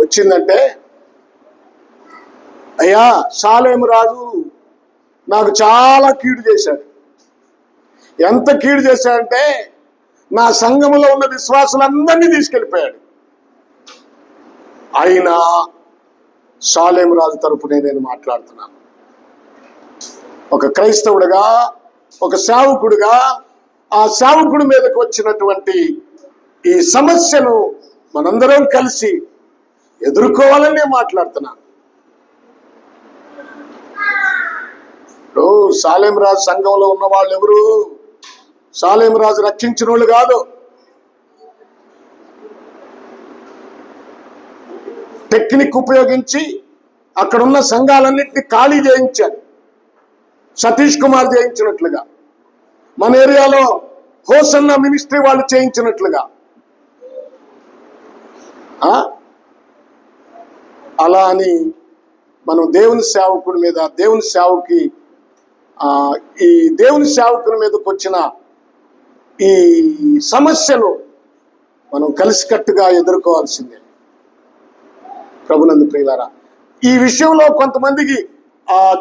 వచ్చిందంటే, అయ్యా సాలేం రాజు నాకు చాలా కీడు చేశాడు. ఎంత కీడు చేశాడంటే నా సంఘములో ఉన్న విశ్వాసులందరినీ తీసుకెళ్ళిపోయాడు. అయినా సాలేం రాజు తరపునే నేను మాట్లాడుతున్నాను. ఒక క్రైస్తవుడిగా, ఒక సేవకుడిగా ఆ సేవకుడి మీదకి వచ్చినటువంటి ఈ సమస్యను మనందరం కలిసి ఎదుర్కోవాలని నేను మాట్లాడుతున్నాను. ఇప్పుడు సాలేం రాజు సంఘంలో ఉన్న వాళ్ళు ఎవరు? సాలేం రాజు రక్షించిన వాళ్ళు కాదు. టెక్నిక్ ఉపయోగించి అక్కడున్న సంఘాలన్నింటినీ ఖాళీ చేయించారు, సతీష్ కుమార్ చేయించినట్లుగా, మన ఏరియాలో హోసన్న మినిస్ట్రీ వాళ్ళు చేయించినట్లుగా. అలా అని మనం దేవుని సేవకుడి మీద, దేవుని సేవకి ఈ దేవుని సేవకుని మీదకి వచ్చిన ఈ సమస్యను మనం కలిసికట్టుగా ఎదుర్కోవాల్సిందే. ప్రభునందు ప్రియులారా, ఈ విషయంలో కొంతమందికి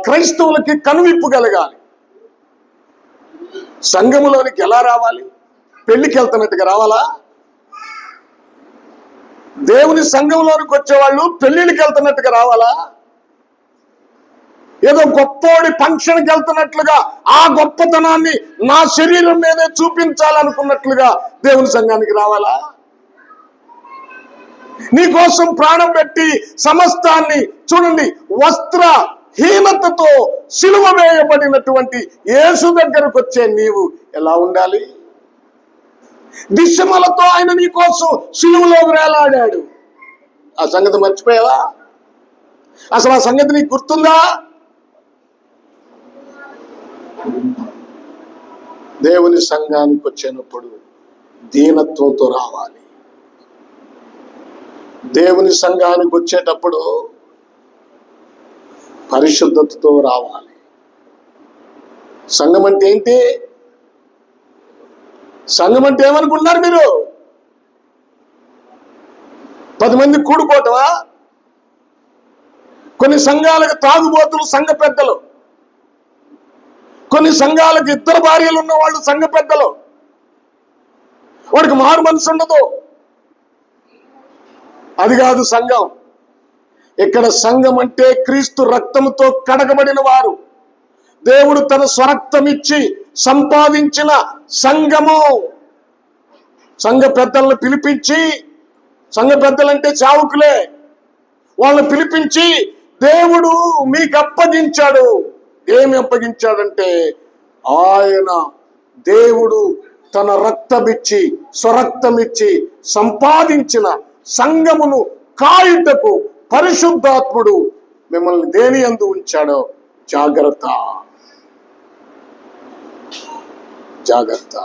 క్రైస్తవులకి కనువిప్పు కలగాలి. సంఘములోనికి ఎలా రావాలి? పెళ్లికి వెళ్తున్నట్టుగా రావాలా? దేవుని సంఘంలోనికి వచ్చేవాళ్ళు పెళ్లిళ్ళకి వెళ్తున్నట్టుగా రావాలా? ఏదో గొప్పోడి ఫంక్షన్కి వెళ్తున్నట్లుగా ఆ గొప్పతనాన్ని నా శరీరం మీదే చూపించాలనుకున్నట్లుగా దేవుని సంఘానికి రావాలా? నీకోసం ప్రాణం పెట్టి సమస్తాన్ని చూడండి, వస్త్రహీనతతో సిలువ వేయబడినటువంటి యేసు దగ్గరకు వచ్చే నీవు ఎలా ఉండాలి? దిశమలతో ఆయన నీకోసం సిలువలో వేలాడాడు. ఆ సంగతి మర్చిపోయావా? అసలు ఆ సంగతి నీకు గుర్తుందా? దేవుని సంఘానికి వచ్చినప్పుడు దీనత్వంతో రావాలి. దేవుని సంఘానికి వచ్చేటప్పుడు పరిశుద్ధతతో రావాలి. సంఘం అంటే ఏంటి? సంఘం అంటే ఏమనుకుంటున్నారు మీరు? 10 మంది కూడుకోవటమా? కొన్ని సంఘాలకు తాగుబోతులు సంఘ పెద్దలు, కొన్ని సంఘాలకు 2 భార్యలు ఉన్న వాళ్ళు సంఘ పెద్దలు. వాడికి మారు మనసు ఉండదు. అది కాదు సంఘం. ఇక్కడ సంఘం అంటే క్రీస్తు రక్తంతో కడగబడిన వారు, దేవుడు తన స్వరక్తం ఇచ్చి సంపాదించిన సంఘము. సంఘ పెద్దలను పిలిపించి, సంఘ పెద్దలంటే చావుకులే, వాళ్ళని పిలిపించి దేవుడు మీకు అప్పగించాడు. ఏమి అప్పగించాడంటే, ఆయన దేవుడు తన రక్తమిచ్చి స్వరక్తమిచ్చి సంపాదించిన సంఘమును కాయుటకు పరిశుద్ధాత్ముడు మిమ్మల్ని దేని యందు ఉంచాడో జాగ్రత్త, జాగ్రత్త.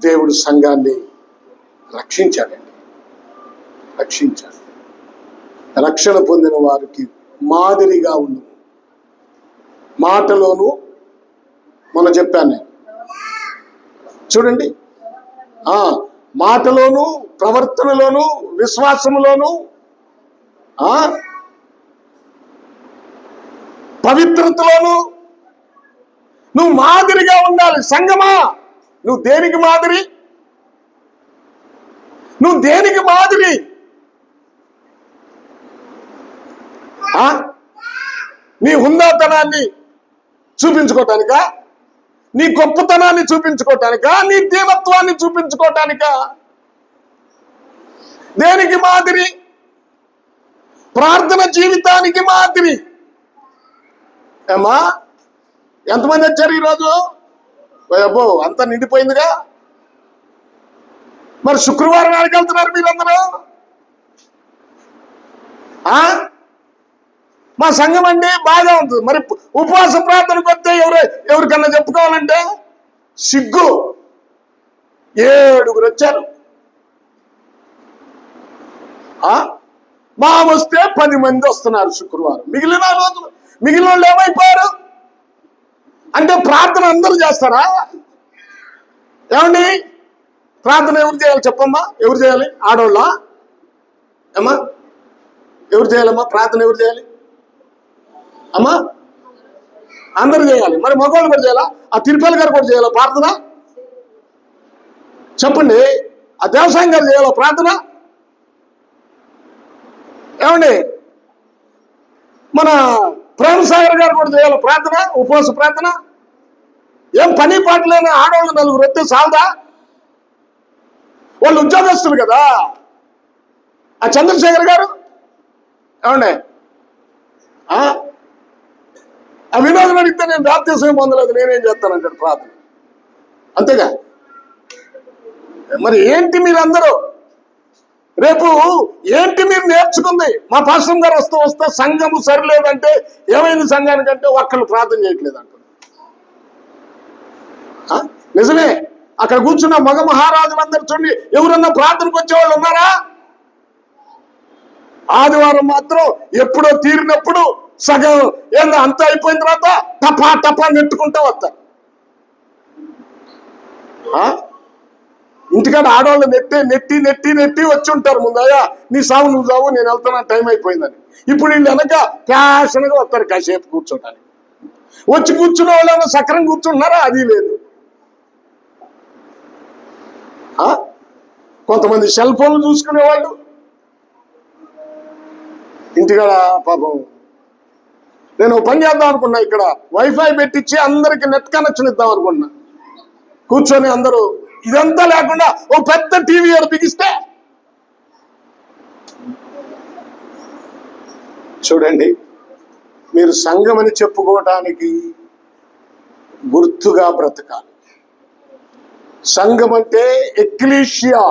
దేవుడు సంఘాన్ని రక్షించాడండి, రక్షించాడు. రక్షణ పొందిన వారికి మాదిరిగా ఉండు. మాటలోను మొన్న చెప్పాను నేను, చూడండి, మాటలోను, ప్రవర్తనలోను, విశ్వాసములోను, పవిత్రతలోను నువ్వు మాదిరిగా ఉండాలి. సంగమా, నువ్వు దేనికి మాదిరి? నువ్వు దేనికి మాదిరి? నీ హుందాతనాన్ని చూపించుకోవటానికా? నీ గొప్పతనాన్ని చూపించుకోవటానికా? నీ దీనత్వాన్ని చూపించుకోవటానికా? దేనికి మాదిరి? ప్రార్థన జీవితానికి మాదిరి. ఏమా, ఎంతమంది వచ్చారు ఈరోజు? అబ్బో, అంతా నిండిపోయిందిగా. మరి శుక్రవారం నాడికి వెళ్తున్నారు మీరందరూ? మా సంఘం అండి బాగా ఉంటుంది. మరి ఉపవాస ప్రార్థనకు వస్తే ఎవరికన్నా చెప్పుకోవాలంటే సిగ్గు. 7 వచ్చారు. మా వస్తే 10 మంది వస్తున్నారు శుక్రవారం. మిగిలిన రోజులు మిగిలిన వాళ్ళు ఏమైపోయారు అంటే, ప్రార్థన అందరూ చేస్తారా? ఏమండి, ప్రార్థన ఎవరు చేయాలి చెప్పమ్మా? ఎవరు చేయాలి? ఆడవాళ్ళ? అమ్మా, ఎవరు చేయాలమ్మా ప్రార్థన? ఎవరు చేయాలి అమ్మా? అందరూ చేయాలి. మరి మగవాళ్ళు కూడా చేయాలా? ఆ తిరుపతి గారు కూడా చేయాలా ప్రార్థన? చెప్పండి. ఆ దేవసాయం గారు చేయాలా ప్రార్థన? ఏమండి, మన ప్రేమసాగర్ గారు కూడా చేయాలి ప్రార్థన, ఉపవాస ప్రార్థన. ఏం పని పాట లేని ఆడవాళ్ళు నలుగురు వస్తే చాలదా? వాళ్ళు ఉద్యోగస్తులు కదా. ఆ చంద్రశేఖర్ గారు ఏమండే, ఆ వినోదం అడిగితే నేను బాప్తిసం పొందలేదు, నేనేం చేస్తానంటాడు ప్రార్థన. అంతేగా మరి ఏంటి మీరందరూ రేపు ఏంటి మీరు నేర్చుకుంది? మా పాస్టర్ గారు వస్తే సంఘము సరిలేదంటే ఏమైంది సంఘానికంటే ఒక్కళ్ళు ప్రార్థన చేయట్లేదు అంటారు. నిజమే. అక్కడ కూర్చున్న మగ మహారాజులందరూ చూడండి, ఎవరన్నా ప్రార్థనకు వచ్చేవాళ్ళు ఉన్నారా? ఆదివారం మాత్రం ఎప్పుడో తీరినప్పుడు సగం ఏందో అంతా అయిపోయిన తర్వాత టపా టపా నెట్టుకుంటా వస్తారు. ఇంటికాడ ఆడవాళ్ళు నెట్టి వచ్చి ఉంటారు. ముందయ్యా నీ సాగు నువ్వు సాగు, నేను వెళ్తాను, టైం అయిపోయిందని. ఇప్పుడు వీళ్ళు వెనక ప్యాషన్గా వస్తారు కాసేపు కూర్చోటానికి. వచ్చి కూర్చున్న వాళ్ళు ఏమో సక్రం కూర్చుంటున్నారా? అది లేదు. కొంతమంది సెల్ ఫోన్లు చూసుకునేవాళ్ళు ఇంటికాడ. పాపం నేను పని చేద్దాం అనుకున్నా, ఇక్కడ వైఫై పెట్టించి అందరికి నెట్ కనెక్షన్ ఇద్దాం అనుకున్నా. కూర్చొని అందరూ ఇదంతా లేకుండా ఓ పెద్ద టీవీ బిగిస్తే చూడండి. మీరు సంఘం అని చెప్పుకోవటానికి గుర్తుగా బ్రతకాలి. సంఘం అంటే ఎక్లీషియా.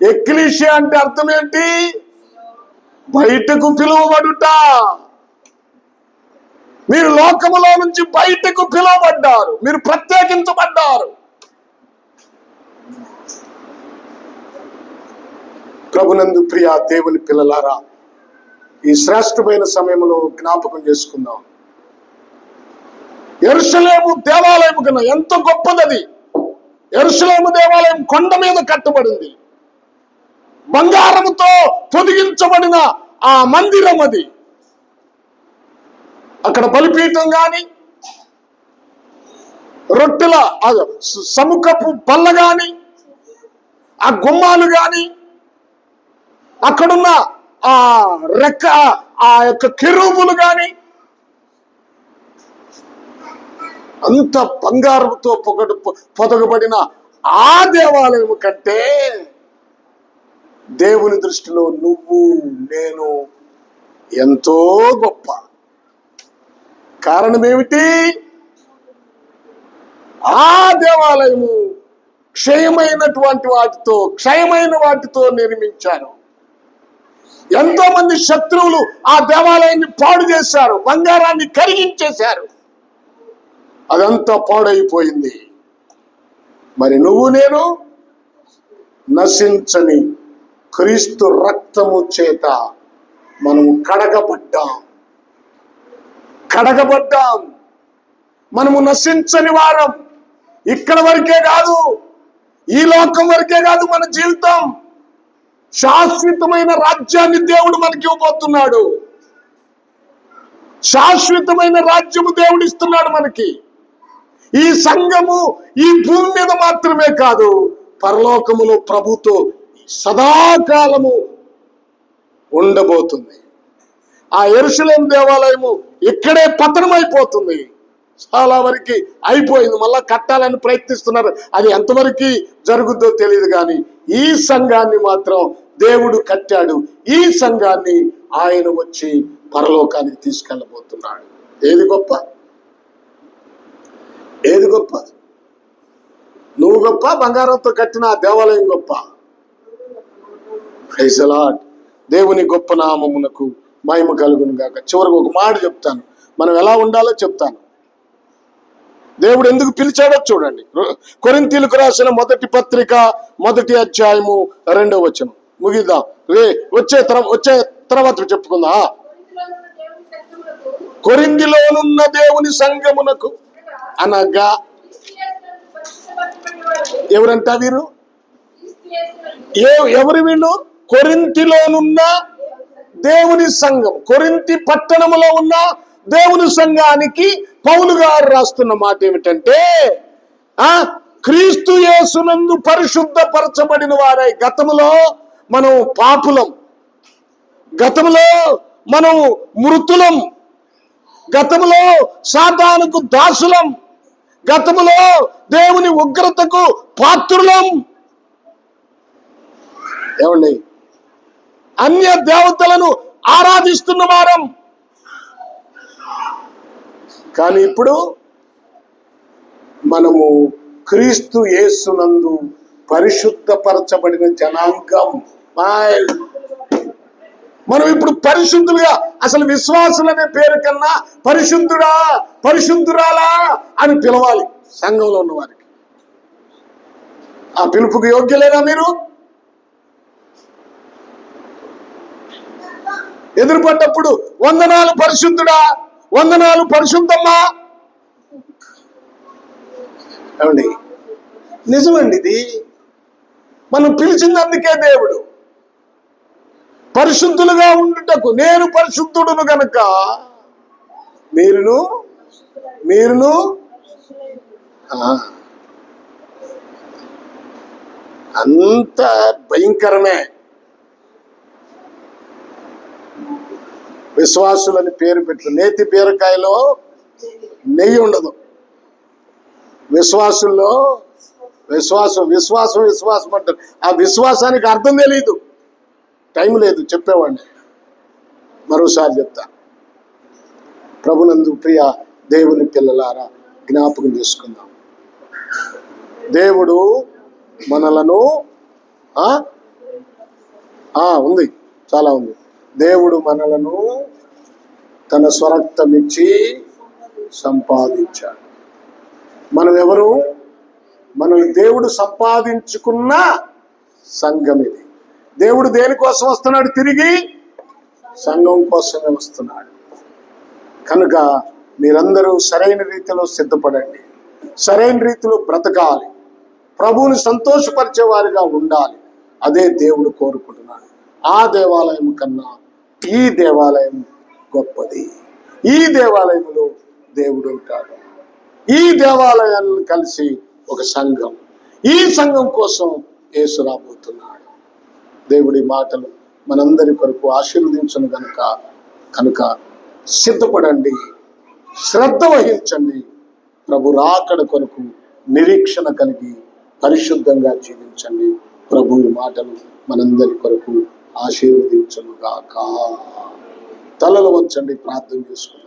ఎక్లీషియా అంటే అర్థం ఏంటి? బయటకు పిలువబడుట. మీరు లోకములో నుంచి బయటకు పిలువబడ్డారు, మీరు ప్రత్యేకించబడ్డారు. ప్రభునందు ప్రియ దేవుని పిల్లలారా, ఈ శ్రేష్టమైన సమయంలో జ్ఞాపకం చేసుకుందాం. యెరూషలేము దేవాలయం కన్నా ఎంత గొప్పదది. యెరూషలేము దేవాలయం కొండ మీద కట్టబడింది. బంగారముతో పొదిగించబడిన ఆ మందిరం అది. అక్కడ బలిపీఠం గాని, రొట్టెల సముఖపు బల్ల గాని, ఆ గుమ్మాలు గాని, అక్కడున్న ఆ రెక్క ఆ యొక్క కెరూబులు గాని అంత బంగారంతో పొదగబడిన ఆ దేవాలయం కంటే దేవుని దృష్టిలో నువ్వు నేను ఎంతో గొప్ప. కారణం ఏమిటి? ఆ దేవాలయము క్షయమైన వాటితో నిర్మించారు. ఎంతో మంది శత్రువులు ఆ దేవాలయాన్ని పాడు చేశారు, బంగారాన్ని కరిగించేశారు. అదంతా పాడైపోయింది. మరి నువ్వు నేను నశించని క్రీస్తు రక్తము చేత మనము కడగబడ్డాం. మనము నశించని వారం. ఇక్కడ వరకే కాదు, ఈ లోకం వరకే కాదు, మన జీవితం శాశ్వతమైన రాజ్యాన్ని దేవుడు మనకి ఇవ్వబోతున్నాడు. శాశ్వతమైన రాజ్యము దేవుడు ఇస్తున్నాడు మనకి. ఈ సంఘము ఈ భూమి మీద మాత్రమే కాదు, పరలోకములో ప్రభుతో సదాకాలము ఉండబోతుంది. ఆ యెరూషలేము దేవాలయము ఇక్కడే పతనమైపోతుంది. చాలా వరకు అయిపోయింది, మళ్ళా కట్టాలని ప్రయత్నిస్తున్నారు. అది ఎంతవరకు జరుగుద్దో తెలియదు. కానీ ఈ సంఘాన్ని మాత్రం దేవుడు కట్టాడు. ఈ సంఘాన్ని ఆయన వచ్చి పరలోకానికి తీసుకెళ్ళబోతున్నాడు. ఏది గొప్ప? ఏది గొప్ప? నువ్వు గొప్ప? బంగారంతో కట్టిన ఆ దేవాలయం గొప్ప? Praise the Lord. దేవుని గొప్ప నామమునకు మహిమ కలుగును గాక. చివరికి ఒక మాట చెప్తాను, మనం ఎలా ఉండాలో చెప్తాను. దేవుడు ఎందుకు పిలిచాడో చూడండి. కొరింథీయులకు రాసిన మొదటి పత్రిక 1వ అధ్యాయము 2వ వచనం. ముగిద్దాం, వచ్చే తర్వాత చెప్పుకుందా. కొరింథీలోనున్న దేవుని సంఘమునకు అనగా ఎవరంట వీరు? ఎవరు వీళ్ళు? కొరింథీలోనున్న దేవుని సంఘం. కొరింథీ పట్టణములో ఉన్న దేవుని సంఘానికి పౌలు గారు రాస్తున్న మాట ఏమిటంటే, క్రీస్తు యేసునందు పరిశుద్ధపరచబడిన వారై. గతములో మనం పాపులం, గతంలో మనం మృతులం, గతములో సాతానుకు దాసులం, గతములో దేవుని ఉగ్రతకు పాత్రులం. ఏమండి, అన్య దేవతలను ఆరాధిస్తున్న వారం. కానీ ఇప్పుడు మనము క్రీస్తు యేసునందు పరిశుద్ధపరచబడిన జనాంగం. మనం ఇప్పుడు పరిశుద్ధులుగా, అసలు విశ్వాసులనే పేరు కన్నా పరిశుద్ధుడా పరిశుద్ధురాలా అని పిలవాలి సంఘంలో ఉన్న వారికి. ఆ పిలుపుకు యోగ్యులేనా మీరు? ఎదురుపడ్డప్పుడు వందనాలు పరిశుద్ధుడా, వందనాలు పరిశుద్ధమ్మా. ఏమండి, నిజమండి ఇది. మనం పిలిచినందుకే దేవుడు పరిశుద్ధులుగా ఉండుటకు, నేను పరిశుద్ధుడును గనుక మీరును అంత భయంకరమే. విశ్వాసులని పేరు పెట్టు. నేతి బీరకాయలో నెయ్యి ఉండదు. విశ్వాసుల్లో విశ్వాసం విశ్వాసం విశ్వాసం అంటారు. ఆ విశ్వాసానికి అర్థం తెలియదు. టైం లేదు చెప్పేవాడిని, మరోసారి చెప్తా. ప్రభునందు ప్రియ దేవుని పిల్లలారా, జ్ఞాపకం చేసుకుందాం. దేవుడు మనలను ఉంది, చాలా ఉంది. దేవుడు మనలను తన స్వరక్తమిచ్చి సంపాదించాడు. మనం ఎవరు? మనం దేవుడు సంపాదించుకున్న సంఘం ఇది. దేవుడు దేనికోసం వస్తున్నాడు? తిరిగి సంఘం కోసమే వస్తున్నాడు. కనుక మీరందరూ సరైన రీతిలో సిద్ధపడండి, సరైన రీతిలో బ్రతకాలి, ప్రభువుని సంతోషపరిచే వారిగా ఉండాలి. అదే దేవుడు కోరుకుంటున్నాడు. ఆ దేవాలయం కన్నా ఈ దేవాలయం గొప్పది. ఈ దేవాలయంలో దేవుడు ఉంటాడు. ఈ దేవాలయాలను కలిసి ఒక సంఘం, ఈ సంఘం కోసం యేసు రాబోతున్నాడు. దేవుడి మాటలు మనందరి కొరకు ఆశీర్వదించను కనుక సిద్ధపడండి, శ్రద్ధ వహించండి. ప్రభు రాకడ కొరకు నిరీక్షణ కలిగి పరిశుద్ధంగా జీవించండి. ప్రభు మాటలు మనందరి కొరకు ఆశీర్వదించను గాక. తలలు వంచండి, ప్రార్థన చేసుకుంటాం.